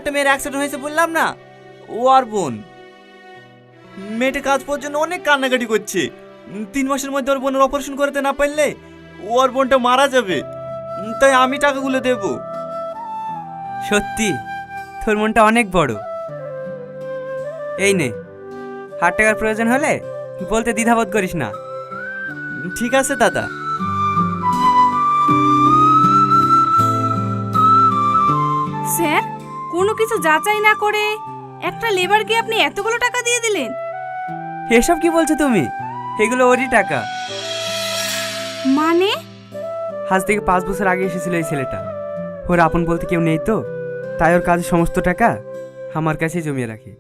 একটা মেয়ের অ্যাক্সিডেন্ট হয়েছে বললাম না, ও আর বোন। মেয়েটা কাজ পাওয়ার জন্য অনেক কান্নাকাটি করছে। 3 মাসের মধ্যে ওর বোনের অপারেশন করতে না পারলে ওর বোনটা মারা যাবে। তাই আমি টাকাগুলো দেব। সত্যি তোর মনটা অনেক বড়। এই নে, 8 টাকার প্রয়োজন হলে বলতে দ্বিধাবোধ করিস না। ঠিক আছে দাদা। স্যার, কোনো কিছু যাচাই না করে একটা লেবারকে আপনি এতগুলো টাকা দিয়ে দিলেন? এসব কি বলছো তুমি? এগুলো ওরই টাকা। মানে? আজ থেকে 5 বছর আগে এসেছিল এই ছেলেটা। ওর আপন বলতে কেউ নেই তো, তাই ওর কাজের সমস্ত টাকা আমার কাছেই জমিয়ে রাখে।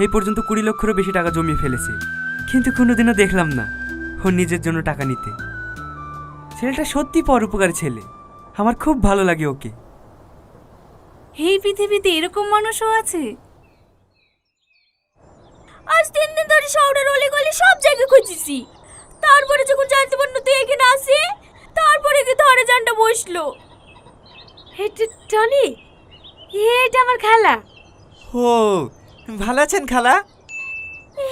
এই পর্যন্ত 20 লক্ষেরও বেশি টাকা জমিয়ে ফেলেছে, কিন্তু কোনোদিনও দেখলাম না ওর নিজের জন্য টাকা নিতে। ছেলেটা সত্যি পরোপকারী ছেলে, আমার খুব ভালো লাগে ওকে। এই পৃথিবীতে এরকম মানুষও আছে? আজ 3 দিন ধরে শহরের অলিগলি সব জায়গায় খুঁজেছি, তারপরে যখন জানতে পারলো তুই এখানে আসে, তারপরে কি ধরে জানটা বসলো। টনি, এটা আমার খালা। ও, ভালো আছেন খালা?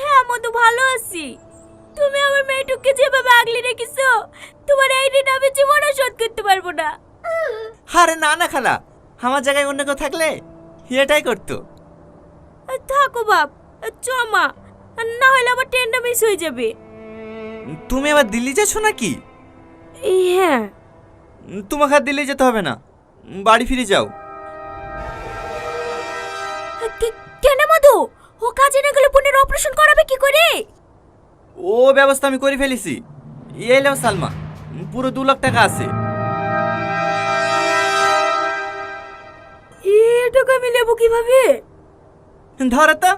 হ্যাঁ মধু, ভালো আছি। তুমি আমার মেয়েটুককে যেভাবে আগলে রেখেছো, তোমার এই ঋণ আমি জীবনে শোধ করতে পারবো না। আরে না না খালা, আমার জায়গায় অন্য কেউ থাকলে এটাই করতো। থাকো বাপ, চমা, না হলে আমার ট্রেনটা মিস হয়ে যাবে। তুমি আবার দিল্লি যাচ্ছ নাকি? হ্যাঁ। তোমাকে আর দিল্লি যেতে হবে না, বাড়ি ফিরে যাও। কেন মধু? ও কাজে না গেলে বোনের অপারেশন করাবে কি করে? ও ব্যবস্থা আমি করে ফেলেছি। এই নাও সালমা, পুরো 2 লাখ টাকা আছে। এটাকে আমি নেবো কিভাবে? ধরো তো,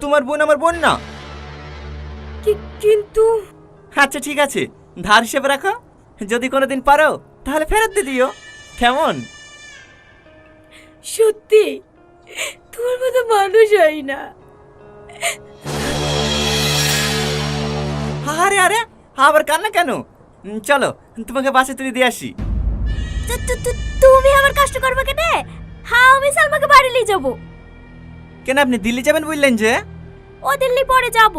তোমার বোন আমার বোন না? কিন্তু আচ্ছা ঠিক আছে, ধার হিসেবে রাখো। যদি কোনোদিন পারো তাহলে ফেরত দিয়ে দিও, কেমন? সত্যি তোর মতো মানুষ হয় না। আরে আরে, আবার কান্না কেন? চলো তোমাকে বাসে তুলে দিয়ে আসি। তুমি আমার কষ্ট করবে কেন? হ্যাঁ, আমি সালমাকে বাড়ি নিয়ে যাবো। কেন, আপনি দিল্লি যাবেন বললেন যে? ও দিল্লি পরে যাব,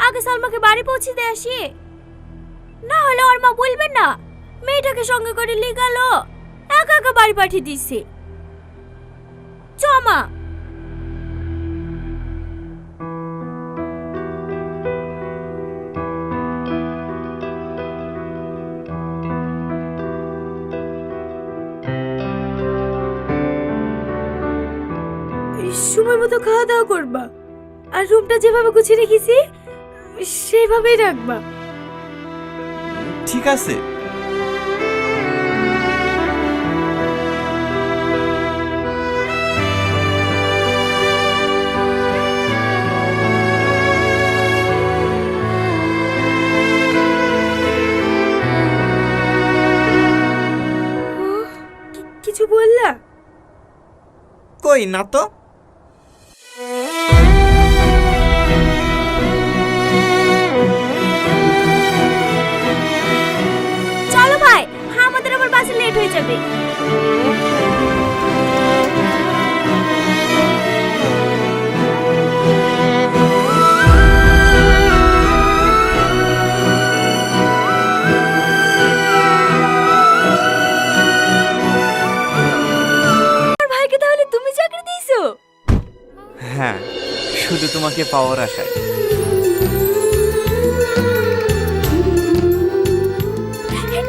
আগে সালমাকে বাড়ি পৌঁছে দিয়ে আসি। না হলে ওর মা বলবেন না মেয়েটাকে সঙ্গে করে নিয়ে গেল, একা একা বাড়ি পাঠিয়ে দিচ্ছে। চমা। সময় মতো খাওয়া দাওয়া করবা, আর রুমটা যেভাবে গুছিয়ে রেখেছি সেভাবেই রাখবা। ঠিক আছে। কিছু বললা? কই না তো। চলো ভাই, আমাদের আবার বাসে লেট হয়ে যাবে। ভাইকে তাহলে তুমি চাকরি দিয়েছো? হ্যাঁ, শুধু তোমাকে পাওয়ার আশায়।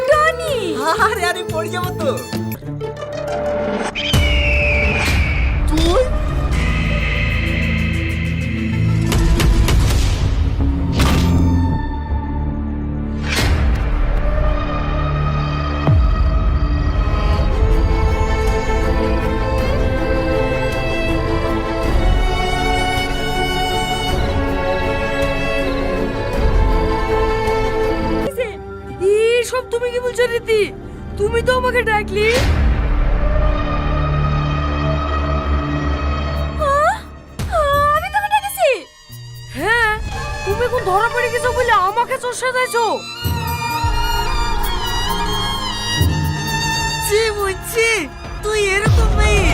টনি, আরে আরে, পড়ে যাবো তো। তুই সব তুমি কি বলছো রীতি? তুমি তো আমাকে ডাকলি। আমি তোকে ডেকেছি? হ্যাঁ, তুমি কোন ধরা পড়ে গেছো বলে আমাকে চোর সাজাইছো। বুঝছি তুই এরকম মেয়ে।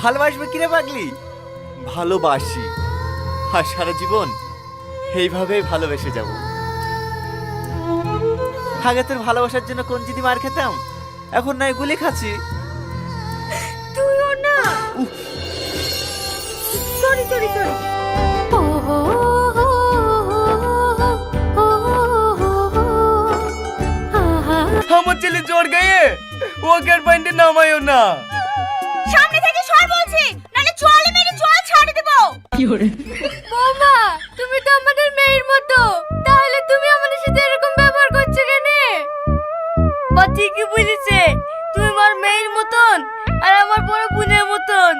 ভালোবাসবে কিরে পাগলি? ভালোবাসি, আর সারা জীবন এইভাবেই ভালোবেসে যাব। আগে তোর ভালোবাসার জন্য কোন জিদি মার খেতাম, এখন নয় গুলি খাচ্ছি। তুইও না। Sorry sorry sorry. আমার ছেলে জ্বর গায়ে ওকে আর পয়েন্টে নামায়ও না। সামনে থেকে সর বলছি, নালে চলে মেরে চল ছাড়ে দেব। কি করে? বৌমা, তুমি তো আমাদের মেয়ের মতো, তাহলে তুমি আমাদের সাথে এরকম ব্যবহার করছো কেন? বা ঠিকই বলেছে, তুমি আমার মেয়ের মতন আর আমার বড় বোনের মতন।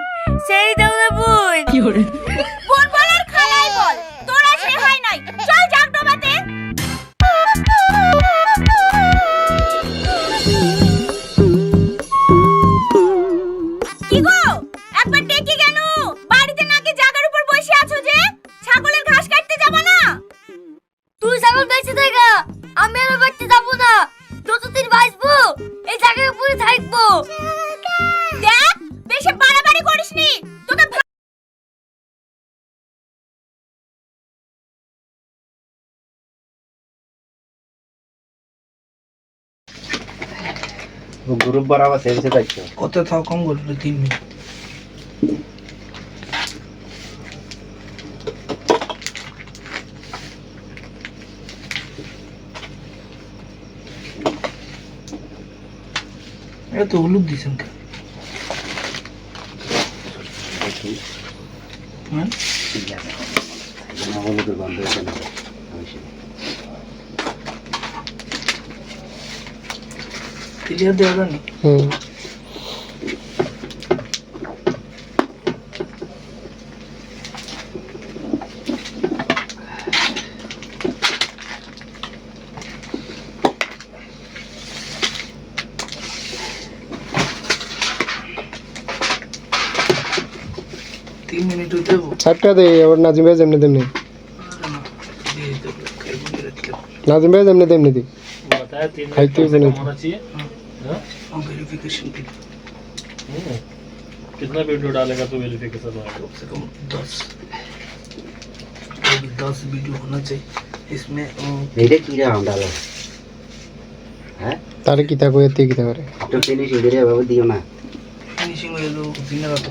সেই দাও না বোন। কি করে? বোন বল আর খালাই বল, তোরা সে হয় নাই। চল যাক ডোবাতে। কি গো, একবার ডেকে কেন? বাড়িতে নাকি জায়গার উপর বসে আছো যে? ছাগলের ঘাস কাটতে যাব না? তুই ছাগল বেঁচে থাকা, আমি আর বাড়তে যাব না। যতদিন বাঁচবো এই জায়গার উপরে থাকবো। দেখ, বেশি বাড়াবাড়ি করিসনি, তোকে वो ग्रुप बराबर सेम से देखो কত থাও কম বললো 3 মিনিট। এটা তো হলুদ দিছেন কেন? হ্যাঁ ना बोलो तो बंद है ना हमेशा ক্লিয়ার দেওয়া জানি। তিন মিনিট হতে হবে। চারটা দে আবার নাজিম ভাই যেমনি তেমনি নাজিম ভাই যেমনি তেমনি দি খাইতে হবে না। वेरिफिकेशन के लिए कितना वीडियो डालेगा तो वेरिफिकेशन होगा? कम से कम 10 वीडियो होना चाहिए इसमें। मेरे कीड़ा हम डालो हैं তারে কিতা কই এতে কিতা করে तो फिनिश इधर है बाबू दियो ना फिनिशिंग हो जो दिन रात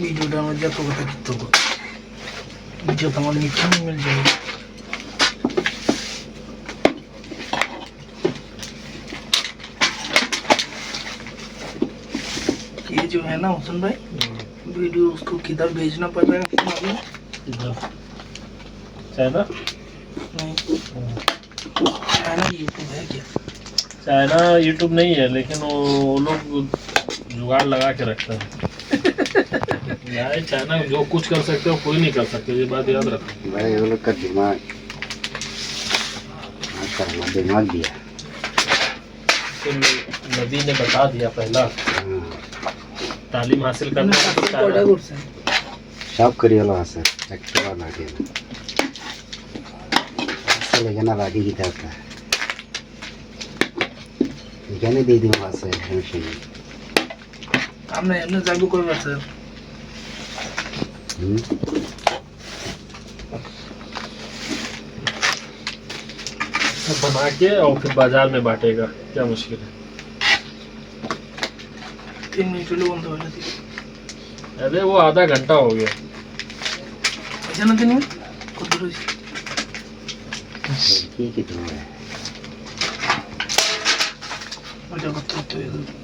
वीडियो डालना जा तो बता कितना को वीडियो हमारे नीचे में मिल जाएगा। ये जो है ना हुसैन भाई, वीडियो उसको किधर भेजना पड़ रहा है मालूम? चाइना? नहीं, चाइना यूट्यूब है क्या? चाइना यूट्यूब नहीं है, लेकिन वो लोग जुगाड़ लगा के रखते हैं। नहीं, चाइना जो कुछ कर सकते हो कोई नहीं कर सकते, ये बात याद रखो। भाई वो लोग का दिमाग दिमाग दिया तो नबी ने बता दिया पहला, हाँ। तालीम हासिल करना है तो कॉर्डर चाइना- करছেন সব করিয়েলো আছে একটা লাগে আসলে এখানে রাখি কি থাকতে এখানে দিয়ে দিব আছে সমস্যা নেই। আমরা এমনি যাবো কয়বার স্যার? হুম सब बना के और फिर बाजार में बांटेगा, क्या मुश्किल है? 3 মিনিট হলো বন্ধ হয়ে গেছে। अरे वो आधा घंटा हो गया। আচ্ছা না 3 মিনিট কত রয়েছে? কি কি তোমার ওটা কত হতে হবে?